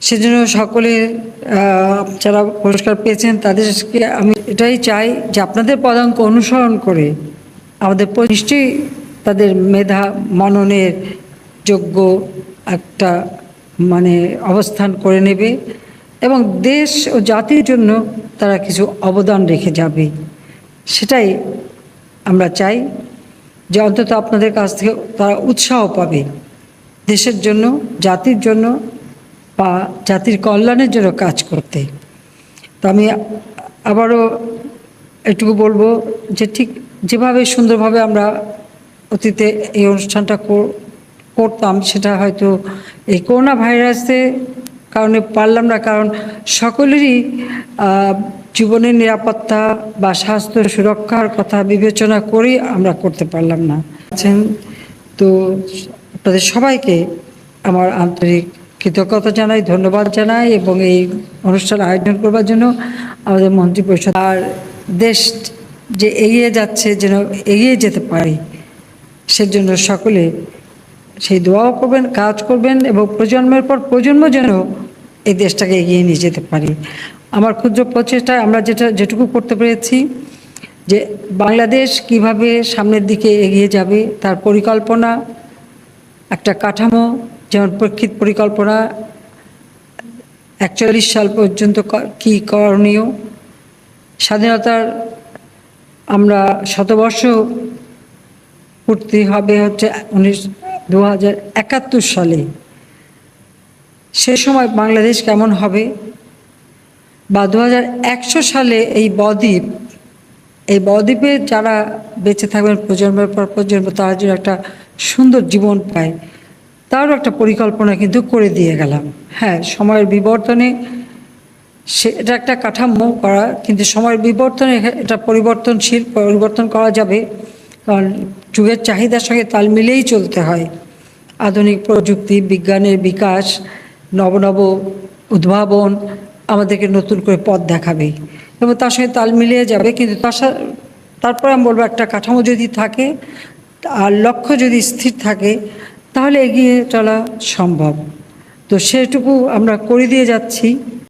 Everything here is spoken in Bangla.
সেজন্য সকলে যারা পুরস্কার পেয়েছেন তাদেরকে আমি এটাই চাই যে আপনাদের পদাঙ্ক অনুসরণ করে আমাদের নিশ্চয়ই তাদের মেধা মননের যোগ্য একটা অবস্থান করে নেবে এবং দেশ ও জাতির জন্য তারা কিছু অবদান রেখে যাবে। সেটাই আমরা চাই যে অন্তত আপনাদের কাছ থেকে তারা উৎসাহ পাবে দেশের জন্য, জাতির জন্য বা জাতির কল্যাণের জন্য কাজ করতে। তো আমি আবারও এটুকু বলবো যে ঠিক যেভাবে সুন্দরভাবে আমরা অতীতে এই অনুষ্ঠানটা করতাম, সেটা হয়তো এই করোনা ভাইরাসের কারণে পারলাম না, কারণ সকলেরই জীবনের নিরাপত্তা বা স্বাস্থ্য সুরক্ষার কথা বিবেচনা করেই আমরা করতে পারলাম না। তো আপনাদের সবাইকে আমার আন্তরিক কৃতজ্ঞতা জানাই, ধন্যবাদ জানাই এবং এই অনুষ্ঠান আয়োজন করবার জন্য আমাদের মন্ত্রিপরিষদ আর দেশ যে এগিয়ে যাচ্ছে যেন এগিয়ে যেতে পারে সেজন্য সকলে সেই দোয়াও করবেন, কাজ করবেন এবং প্রজন্মের পর প্রজন্ম যেন এই দেশটাকে এগিয়ে নিয়ে যেতে পারি। আমার ক্ষুদ্র প্রচেষ্টায় আমরা যেটুকু করতে পেরেছি যে বাংলাদেশ কিভাবে সামনের দিকে এগিয়ে যাবে তার পরিকল্পনা, একটা কাঠামো, যেমন প্রেক্ষিত পরিকল্পনা 41 সাল পর্যন্ত কি করণীয়, স্বাধীনতার আমরা শতবর্ষ পূর্তি হবে হচ্ছে 2071 সালে, সে সময় বাংলাদেশ কেমন হবে, বা 2100 সালে এই বদ্বীপে যারা বেঁচে থাকবেন প্রজন্মের পর প্রজন্ম, তারা যেন একটা সুন্দর জীবন পায় তারও একটা পরিকল্পনা কিন্তু করে দিয়ে গেলাম। হ্যাঁ, সময়ের বিবর্তনে এটা একটা কাঠামো করা, কিন্তু সময়ের বিবর্তনে এটা পরিবর্তন করা যাবে, কারণ যুগের চাহিদার সঙ্গে তাল মিলেই চলতে হয়। আধুনিক প্রযুক্তি, বিজ্ঞানের বিকাশ, নব উদ্ভাবন আমাদেরকে নতুন করে পথ দেখাবে এবং তার সঙ্গে তাল মিলিয়ে যাবে। কিন্তু তারপরে আমি বলবো একটা কাঠামো যদি থাকে আর লক্ষ্য যদি স্থির থাকে তাহলে এগিয়ে চলা সম্ভব। তো সেটুকু আমরা করে দিয়ে যাচ্ছি।